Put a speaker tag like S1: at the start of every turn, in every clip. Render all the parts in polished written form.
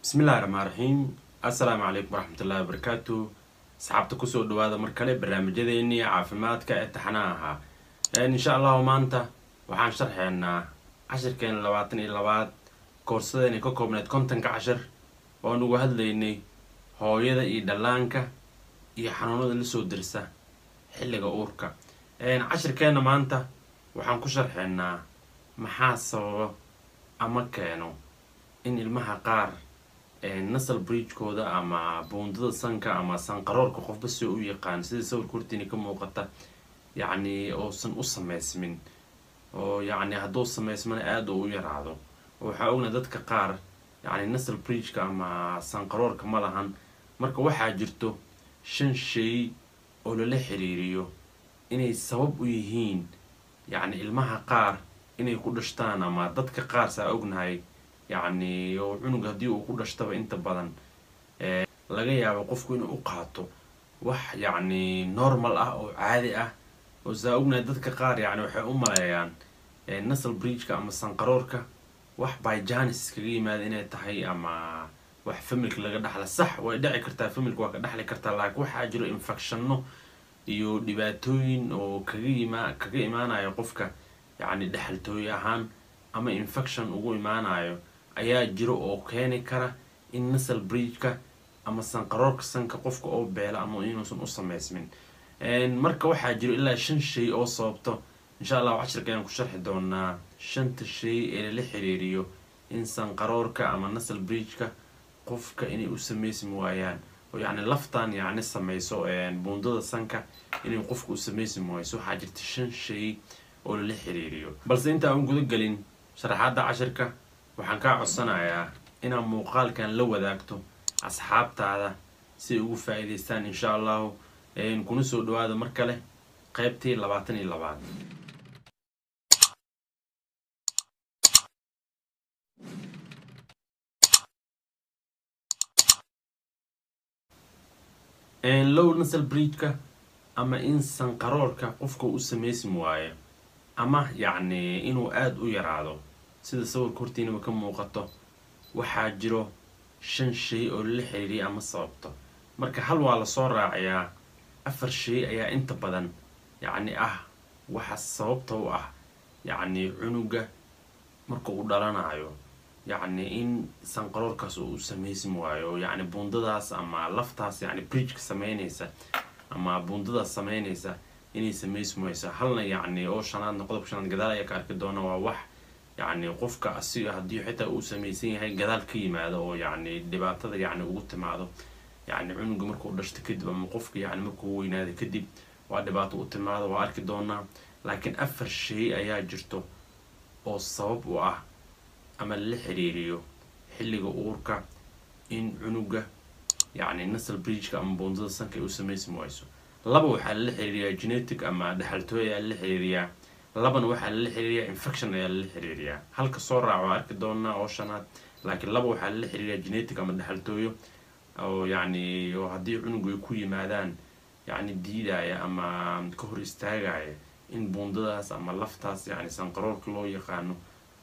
S1: بسم الله الرحمن الرحيم. السلام عليكم ورحمة الله وبركاته. صحابتك كسو دوادا مركلي برنامجيني عافيمادك امتحاناها ان شاء الله maanta waxaan sharxeynaa cashirkeen 22 koorsadeen ka koobneed kontonka cashir oo aan uga hadlaynay hooyada iyo dhalaanka iyo xanuunada la soo dirsa xilliga uurka. cashirkeena maanta waxaan ku sharxeynaa maxaa sababa ama keeno in ilmaha qaar nasal bridge-kooda ama buundada sanka ama sanqaroorka qofba si uu yaqaan sida sawirka hortiina ka muuqata yacni uusan u samaysmin oo yacni hadduu samaysmana aada u yaraado. waxaa ogna dadka qaar yacni nasal bridge-ka ama sanqaroorka ma lahan, marka waxaa jirto 5 shay oo lala xiriiriyo inay sabab u yihiin yacni ilmaha qaar inay ku dhashtaan ama dadka qaar saa ognahay يعني عنق هدي وكلش تبع انت بدن لقى يا وقفكوا انه قاطو وح يعني نورمال او عادي وزاوجنا دتك قار يعني وحي يعني الناس البريج كأما سنقرورك وح باي جانس كريمة إنها تحي أما وح فملك اللي قد على الصح ويدعي كرتا فملك وقد حلي كرتا لاك وح أجرو إنفكشنه يو دباتوين وكريمة أنا يقفك يعني دحلتوي أهان أما إنفكشن وقوي معنا ayaa jiro oo keeni kara in nasal bridge-ka ama sanqaroorka sanka qofka oo beela ama inuusan u samaysmin. marka waxaa jiro ilaa 5 shay oo sababto insha Allah cashirkeen ku sharxi doonaa 5 shay ee la xiriiriyo in sanqaroorka ama nasal bridge-ka qofka inay u samaysmi waayaan oo yacni laftaan yacni samayso buundada sanka inay qofku u samaysmi waayso. waxaa jirta 5 shay oo la xiriiriyo, balse inta aan guda galin sharaxaadda cashirka waxaan ka codsanayaa inaad muuqaalkan la wadaagto asxaabtaada si ugu faa'iideystaan insha Allah. kuna soo dhawaada mar kale qaybtii 22. low nasal bridge-ka ama in sanqaroorka qofka u samaysmi waayo ama yacni inuu aad u yaraado sida sawirka hortiina ka muuqato waxaa jiro 5 shay oo la xiriiriyo ama sababto. marka hal waa la soo raaciyaa 4 shay ayaa inta badan yacni waxa sababta u yacni cunuga marka uu dhalanayo yacni in sanqaroorkaas uu samaysmi waayo yacni buundadaas ama laftaas yacni bridge ka sameynaysa ama buundadaas sameynaysa inay samaysmi wayso. halna yacni oo shanaad qodob shanaad gadaal ayaa ka arki doona waa wax يعني قفك أصير هدي حتى أوسميسين هاي جدال كيما هذا أو يعني دبعت هذا يعني وقت مع هذا يعني عنق مركو دشت كذب من قفك يعني مركو ينادي كذب وعدبعت وقت مع هذا وعارك دونا. لكن أفر شيء أيها جرتو أو الصواب أما اللي حريريو حلقة أوركا إن عنقه يعني الناس البريج كأم بونزل سنك أوسميسين وايسو لبو حل حريريا جينيتك أما دحلتويا اللي حريريا laban waxa la xiriiriyaa infection ayaa la xiriiriyaa halka soo raaco arki doona oo shanaad. laakiin laba waxa la xiriiriyaa genetic ama dhaxaltooyo oo yacni oo haddii cunugu ku yimaadaan yacni diidaya ama ka hor istaagaya in buundadaas ama laftaas yacni sanqaroorka loo yaqaano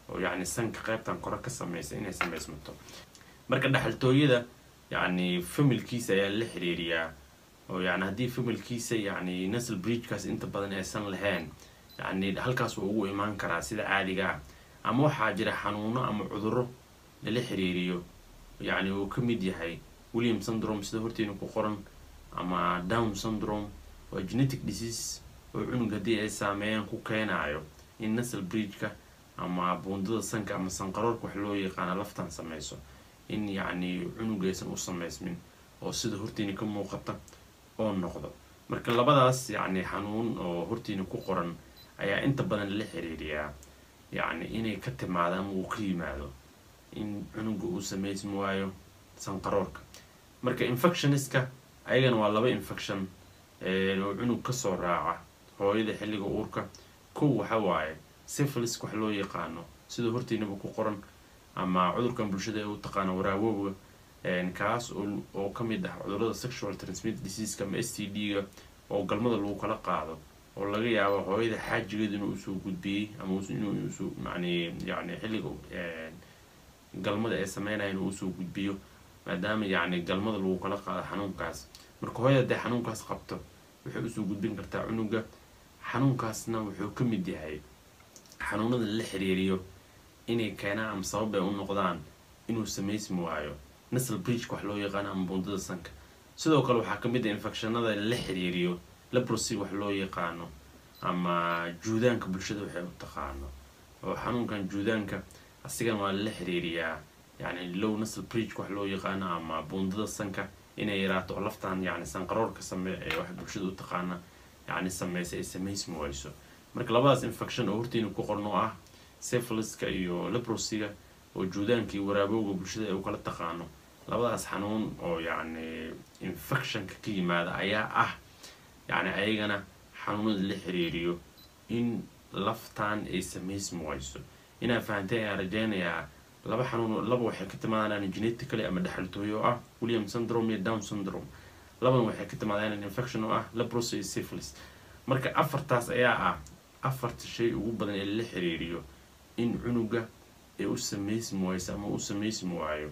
S1: oo yacni sanka qaybtan kore ka samaysa inay samaysmato. marka dhaxaltooyada yacni familkiisa ayaa la xiriiriyaa oo yacni haddii familkiisa yacni nasal bridge-kaas inta badan aysan lahayn يعني halkaas uu ugu imaan karaa sida caadiga ama waxa jira xanuuno ama cudurro la xiriiriyo yani uu ka mid yahay Williams syndrome sida hortiina ku qoran ama Down syndrome oo genetic disease oo cunug hadii ay saameeyaan ku keenayo in nasal bridge-ka ama buundada sanka ama sanqaroorka wax loo yaqaan laftan samayso in yani cunugaysan u samaysmin oo sida hortiina ka muuqata oo noqdo. marka labadaas yani xanuun oo hortiina ku qoran ayaa inta badan la xiriiriyaa yani inay ka timaadaan uu ka yimaado in cunuga uu samaysmi waayo sanqaroorka. marka infectioniska ayagana waa laba infection oo cunug ka soo raaca hooyada xilliga uurka. kow waxa waaye syphilis wax loo yaqaano sida hortiinaba ku qoran ama cudurkan bulshada ay u taqaano waraawowga kaas oo ka mid cudurrada sexual transmitted disease ama STD-ga oo galmada lagu kala qaado oo laga yaabo hooyada xaajigeed inuu soo gudbiyay ama inuu soo yani xilliga galmada ay sameynayaan uu soo gudbiyo maadaama yacni galmada lagu kala qaado xanuunkaas marka hooyada hadday xanuunkaas qabto waxay usoo gudbin kartaa cunuga xanuunkaasna wuxuu ka mid yahay xanuunada la xiriiriyo inay keenaan ama sabab ay u noqdaan inuu samaysmi waayo nasal bridge wax loo yaqaano ama buundada sanka sidoo kale waxaa ka mid ah infectionada la xiriiriyo leprosy wax loo yaqaano ama juudaanka bulshada waxay u taqaano oo xanuunkan juudaanka asigan waa la xiriiriyaa يعني لو نصل بريج wax loo yaqaan ama buundada sanka inay yaraato laftaan yani sanqaroorka sameeyay wax bulshada u taqaana yani sameysay samaysmi wayso marka labadaas infection oo hortiin ku qorno ah syphiliska iyo leprosy-ga oo juudaankii waraabowga bulshada ay u kala taqaano labadaas xanuun oo yani infection ka yimaada ayaa ah yani ayagana xanuunada la xiriiriyo in laftaan ay samaysmi wayso ina fahanteen ay rajaynayaa laba xanuun laba waxay ka timaadaan genetically ama dhaxaltooyo ah Williams syndrome iyo Down syndrome laban waxay ka timaadaan infection oo ah leprosy iyo syphilis marka afartaas ayaa ah afarta shay ugu badan ee la xiriiriyo in cunuga ay u samaysmi wayso ama u samaysmi waayo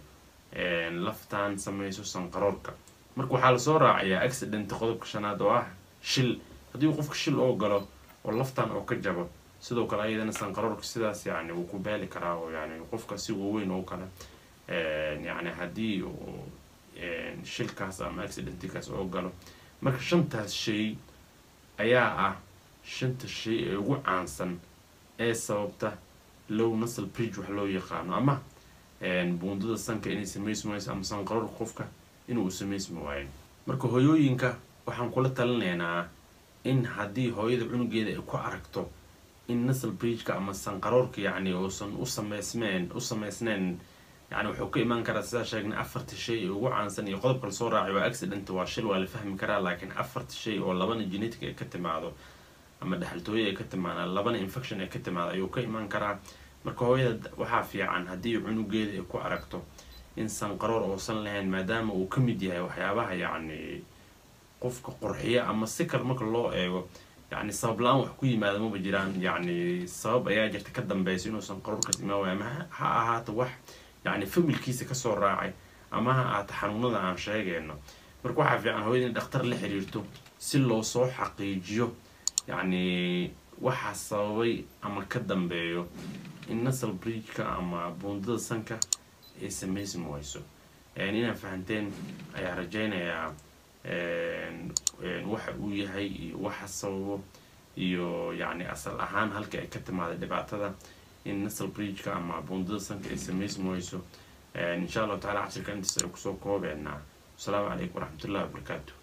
S1: laftaan samayso sanqaroorka marka waxaa la soo raacayaa accident qodobka shanaad oo ah shil haddii qofka shil oo galo oo laftaan oo ka jabo sidoo kale ayadana sanqaroorka sidaas yani uu ku baali karaa oo yani qofka si weyn oo kale yani hadii uu shilkaas ama accidentkaas oo galo marka shantaas shay ayaa ah shanta shay ee ugu caansan ee sababta low nasal bridge wax loo yaqaano ama buundada sanka inay samaysmi wayso ama sanqaroorka qofka inuu samaysmi waayo marka hooyooyinka waxaan kula talinaynaa in haddii hooyada cunugeeda ay ku aragto in nasal bridge ama sanqaroorka yani uusan u samaysnayn yani wuxuu ka imaan karaa sida sheegnay afarta shay ee ugu caansan iyo qodobka la soo raacay waa accident waa shil waa la fahmi karaa laakiin afarta shay oo labana genetic ay ka timaado ama dhaxaltooyo ay ka timaadaan labana infection ay ka timaado ayuu ka imaan karaa marka hooyada waxaa fiican haddii cunugeeda ay ku aragto in sanqaroor uusan lahayn maadaama uu ka mid yahay waxyaabaha yani qofka qurxiya ama si kale marka loo eego يعني sabab laan wax ku yimaado ma jiraan yani sabab ayaa jirta ka dambeysay inuu sanqaroorkaas imaado ama ha ahaato wax yani familkiisa ka soo raacay ama ha ahaato xanuunada aan sheegayno marka waxa fiican hooyada in dhakhtar la xiriirto si loo soo xaqiijiyo yani waxa sababay ama ka dambeeyo in nasal bridge-ka ama buundada sanka ay samaysmi wayso yani inaan fahanteen ayaa rajaynayaa waxa uu yahay iyo waxa sababo iyo yani asal ahaan halka ay ka timaado dhibaatada in nasal bridge-ka ama buundada sanka ay samaysmi wayso insha Allah taala casharka intaas ay kusoo koobeynaa. Assalaamu calaykum waraxmatullaahi wabarakaatuh.